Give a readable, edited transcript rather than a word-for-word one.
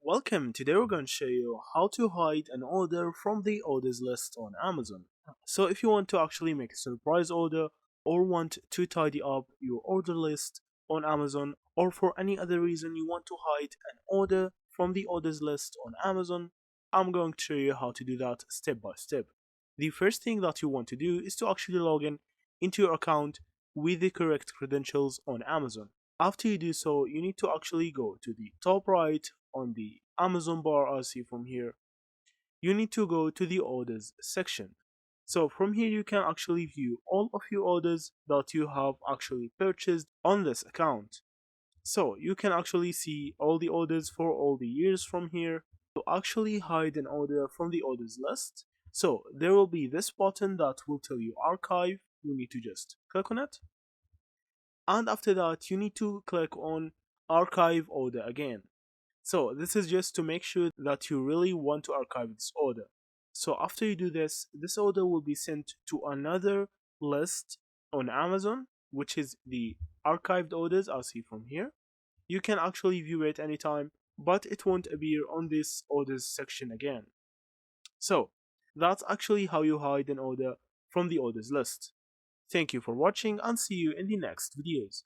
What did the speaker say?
Welcome, today we're going to show you how to hide an order from the orders list on Amazon. So if you want to actually make a surprise order or want to tidy up your order list on Amazon or for any other reason you want to hide an order from the orders list on Amazon, I'm going to show you how to do that step by step. The first thing that you want to do is to actually log in into your account with the correct credentials on Amazon. After you do so, you need to actually go to the top right on the Amazon bar as see from here. You need to go to the orders section. So from here you can actually view all of your orders that you have actually purchased on this account. So you can actually see all the orders for all the years from here. To actually hide an order from the orders list, so there will be this button that will tell you archive. You need to just click on it, and after that you need to click on archive order again. So this is just to make sure that you really want to archive this order. So after you do this, this order will be sent to another list on Amazon, which is the archived orders as see from here. You can actually view it anytime, but it won't appear on this orders section again. So that's actually how you hide an order from the orders list. Thank you for watching and see you in the next videos.